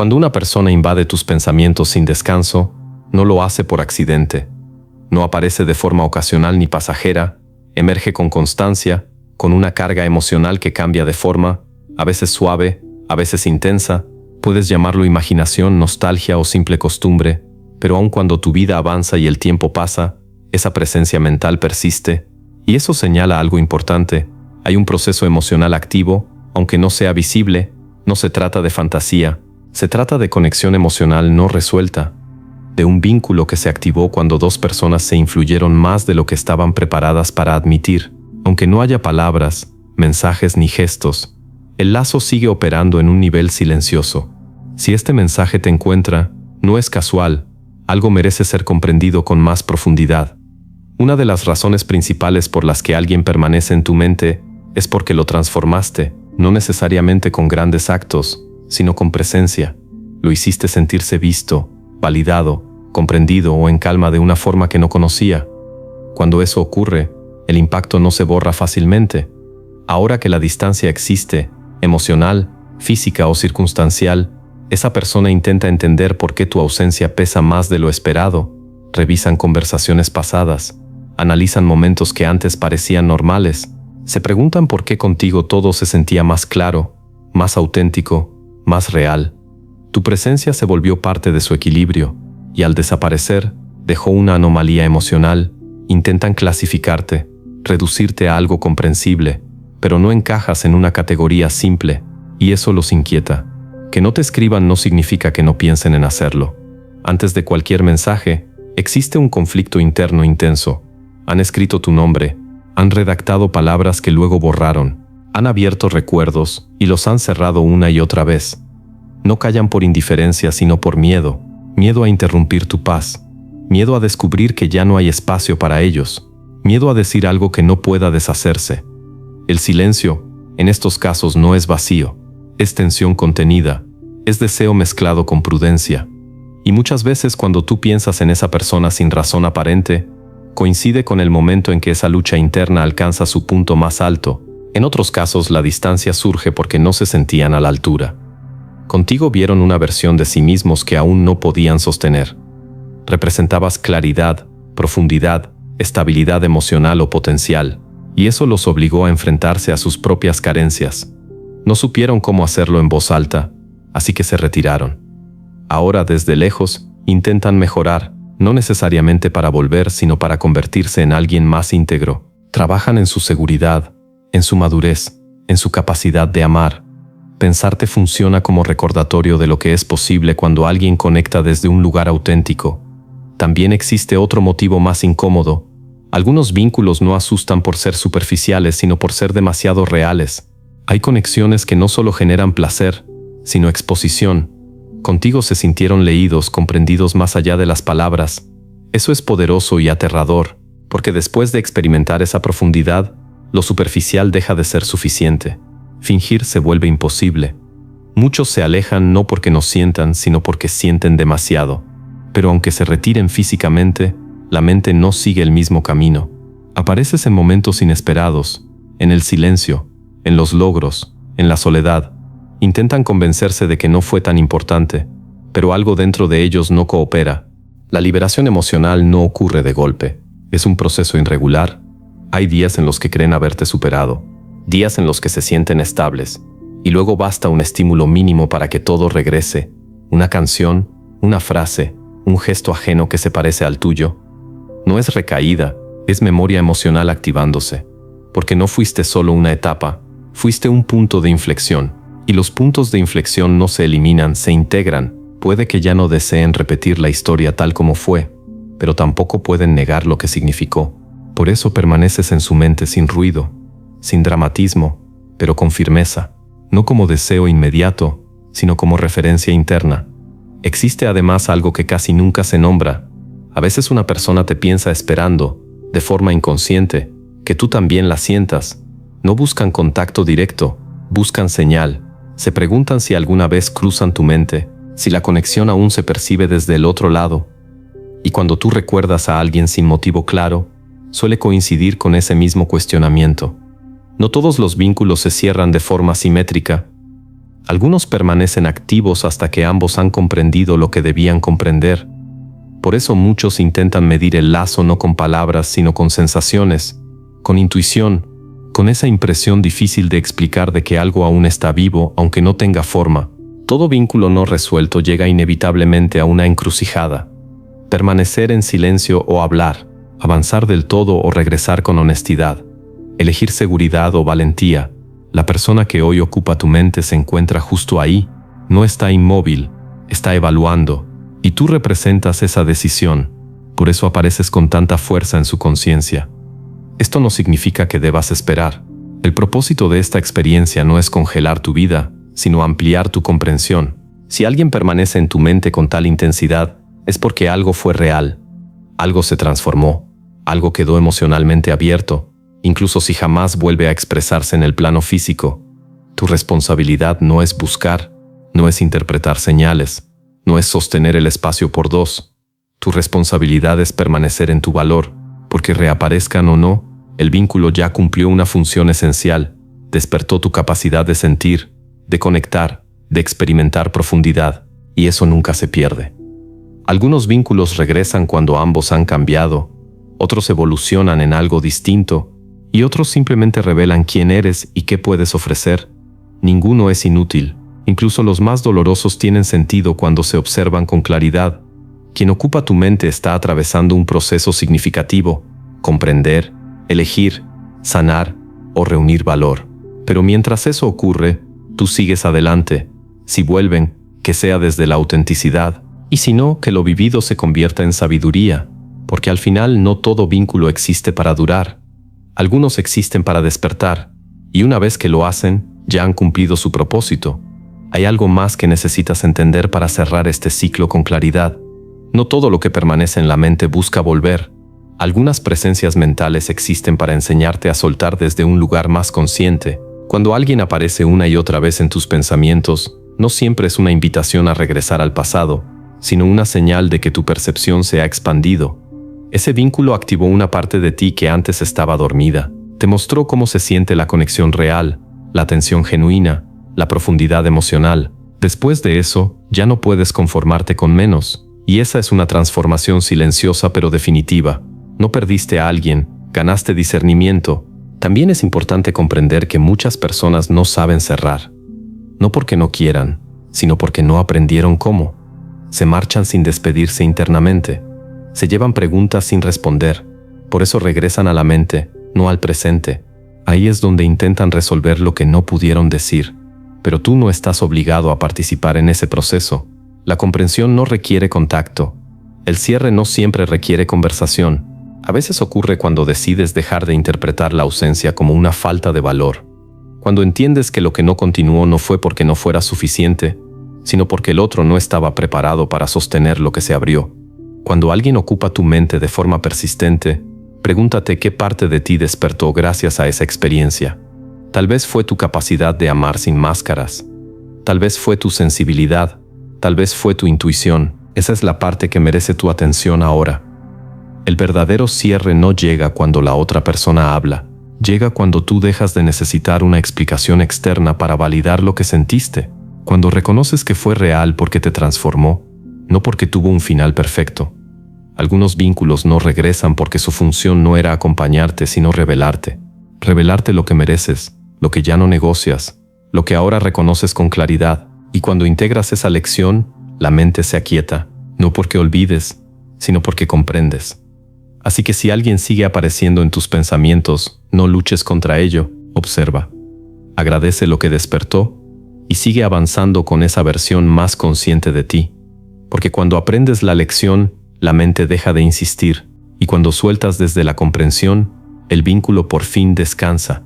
Cuando una persona invade tus pensamientos sin descanso, no lo hace por accidente. No aparece de forma ocasional ni pasajera, emerge con constancia, con una carga emocional que cambia de forma, a veces suave, a veces intensa. Puedes llamarlo imaginación, nostalgia o simple costumbre, pero aun cuando tu vida avanza y el tiempo pasa, esa presencia mental persiste, y eso señala algo importante. Hay un proceso emocional activo, aunque no sea visible. No se trata de fantasía, se trata de conexión emocional no resuelta, de un vínculo que se activó cuando dos personas se influyeron más de lo que estaban preparadas para admitir. Aunque no haya palabras, mensajes ni gestos, el lazo sigue operando en un nivel silencioso. Si este mensaje te encuentra, no es casual, algo merece ser comprendido con más profundidad. Una de las razones principales por las que alguien permanece en tu mente es porque lo transformaste, no necesariamente con grandes actos, sino con presencia. Lo hiciste sentirse visto, validado, comprendido o en calma de una forma que no conocía. Cuando eso ocurre, el impacto no se borra fácilmente. Ahora que la distancia existe, emocional, física o circunstancial, esa persona intenta entender por qué tu ausencia pesa más de lo esperado. Revisan conversaciones pasadas, analizan momentos que antes parecían normales, se preguntan por qué contigo todo se sentía más claro, más auténtico, más real. Tu presencia se volvió parte de su equilibrio, y al desaparecer, dejó una anomalía emocional. Intentan clasificarte, reducirte a algo comprensible, pero no encajas en una categoría simple, y eso los inquieta. Que no te escriban no significa que no piensen en hacerlo. Antes de cualquier mensaje, existe un conflicto interno intenso. Han escrito tu nombre, han redactado palabras que luego borraron, han abierto recuerdos y los han cerrado una y otra vez. No callan por indiferencia sino por miedo, miedo a interrumpir tu paz, miedo a descubrir que ya no hay espacio para ellos, miedo a decir algo que no pueda deshacerse. El silencio, en estos casos, no es vacío, es tensión contenida, es deseo mezclado con prudencia. Y muchas veces cuando tú piensas en esa persona sin razón aparente, coincide con el momento en que esa lucha interna alcanza su punto más alto. En otros casos la distancia surge porque no se sentían a la altura. Contigo vieron una versión de sí mismos que aún no podían sostener. Representabas claridad, profundidad, estabilidad emocional o potencial, y eso los obligó a enfrentarse a sus propias carencias. No supieron cómo hacerlo en voz alta, así que se retiraron. Ahora, desde lejos, intentan mejorar, no necesariamente para volver, sino para convertirse en alguien más íntegro. Trabajan en su seguridad, en su madurez, en su capacidad de amar. Pensarte funciona como recordatorio de lo que es posible cuando alguien conecta desde un lugar auténtico. También existe otro motivo más incómodo. Algunos vínculos no asustan por ser superficiales, sino por ser demasiado reales. Hay conexiones que no solo generan placer, sino exposición. Contigo se sintieron leídos, comprendidos más allá de las palabras. Eso es poderoso y aterrador, porque después de experimentar esa profundidad, lo superficial deja de ser suficiente. Fingir se vuelve imposible. Muchos se alejan no porque no sientan, sino porque sienten demasiado. Pero aunque se retiren físicamente, la mente no sigue el mismo camino. Apareces en momentos inesperados, en el silencio, en los logros, en la soledad. Intentan convencerse de que no fue tan importante, pero algo dentro de ellos no coopera. La liberación emocional no ocurre de golpe. Es un proceso irregular. Hay días en los que creen haberte superado, días en los que se sienten estables, y luego basta un estímulo mínimo para que todo regrese. Una canción, una frase, un gesto ajeno que se parece al tuyo. No es recaída, es memoria emocional activándose, porque no fuiste solo una etapa, fuiste un punto de inflexión. Y los puntos de inflexión no se eliminan, se integran. Puede que ya no deseen repetir la historia tal como fue, pero tampoco pueden negar lo que significó. Por eso permaneces en su mente sin ruido, sin dramatismo, pero con firmeza, no como deseo inmediato, sino como referencia interna. Existe además algo que casi nunca se nombra. A veces una persona te piensa esperando, de forma inconsciente, que tú también la sientas. No buscan contacto directo, buscan señal. Se preguntan si alguna vez cruzan tu mente, si la conexión aún se percibe desde el otro lado. Y cuando tú recuerdas a alguien sin motivo claro, suele coincidir con ese mismo cuestionamiento. No todos los vínculos se cierran de forma simétrica. Algunos permanecen activos hasta que ambos han comprendido lo que debían comprender. Por eso muchos intentan medir el lazo no con palabras, sino con sensaciones, con intuición, con esa impresión difícil de explicar de que algo aún está vivo, aunque no tenga forma. Todo vínculo no resuelto llega inevitablemente a una encrucijada. Permanecer en silencio o hablar, avanzar del todo o regresar con honestidad, elegir seguridad o valentía. La persona que hoy ocupa tu mente se encuentra justo ahí, no está inmóvil, está evaluando, y tú representas esa decisión. Por eso apareces con tanta fuerza en su conciencia. Esto no significa que debas esperar. El propósito de esta experiencia no es congelar tu vida, sino ampliar tu comprensión. Si alguien permanece en tu mente con tal intensidad, es porque algo fue real, algo se transformó, algo quedó emocionalmente abierto, incluso si jamás vuelve a expresarse en el plano físico. Tu responsabilidad no es buscar, no es interpretar señales, no es sostener el espacio por dos. Tu responsabilidad es permanecer en tu valor, porque reaparezcan o no, el vínculo ya cumplió una función esencial, despertó tu capacidad de sentir, de conectar, de experimentar profundidad, y eso nunca se pierde. Algunos vínculos regresan cuando ambos han cambiado, otros evolucionan en algo distinto, y otros simplemente revelan quién eres y qué puedes ofrecer. Ninguno es inútil, incluso los más dolorosos tienen sentido cuando se observan con claridad. Quien ocupa tu mente está atravesando un proceso significativo: comprender, elegir, sanar o reunir valor. Pero mientras eso ocurre, tú sigues adelante. Si vuelven, que sea desde la autenticidad, y si no, que lo vivido se convierta en sabiduría, porque al final no todo vínculo existe para durar. Algunos existen para despertar, y una vez que lo hacen, ya han cumplido su propósito. Hay algo más que necesitas entender para cerrar este ciclo con claridad. No todo lo que permanece en la mente busca volver. Algunas presencias mentales existen para enseñarte a soltar desde un lugar más consciente. Cuando alguien aparece una y otra vez en tus pensamientos, no siempre es una invitación a regresar al pasado, sino una señal de que tu percepción se ha expandido. Ese vínculo activó una parte de ti que antes estaba dormida. Te mostró cómo se siente la conexión real, la atención genuina, la profundidad emocional. Después de eso, ya no puedes conformarte con menos, y esa es una transformación silenciosa pero definitiva. No perdiste a alguien, ganaste discernimiento. También es importante comprender que muchas personas no saben cerrar. No porque no quieran, sino porque no aprendieron cómo. Se marchan sin despedirse internamente. Se llevan preguntas sin responder. Por eso regresan a la mente, no al presente. Ahí es donde intentan resolver lo que no pudieron decir. Pero tú no estás obligado a participar en ese proceso. La comprensión no requiere contacto. El cierre no siempre requiere conversación. A veces ocurre cuando decides dejar de interpretar la ausencia como una falta de valor. Cuando entiendes que lo que no continuó no fue porque no fuera suficiente, sino porque el otro no estaba preparado para sostener lo que se abrió. Cuando alguien ocupa tu mente de forma persistente, pregúntate qué parte de ti despertó gracias a esa experiencia. Tal vez fue tu capacidad de amar sin máscaras. Tal vez fue tu sensibilidad. Tal vez fue tu intuición. Esa es la parte que merece tu atención ahora. El verdadero cierre no llega cuando la otra persona habla. Llega cuando tú dejas de necesitar una explicación externa para validar lo que sentiste. Cuando reconoces que fue real porque te transformó, no porque tuvo un final perfecto. Algunos vínculos no regresan porque su función no era acompañarte, sino revelarte. Revelarte lo que mereces, lo que ya no negocias, lo que ahora reconoces con claridad. Y cuando integras esa lección, la mente se aquieta, no porque olvides, sino porque comprendes. Así que si alguien sigue apareciendo en tus pensamientos, no luches contra ello, observa. Agradece lo que despertó y sigue avanzando con esa versión más consciente de ti. Porque cuando aprendes la lección, la mente deja de insistir, y cuando sueltas desde la comprensión, el vínculo por fin descansa.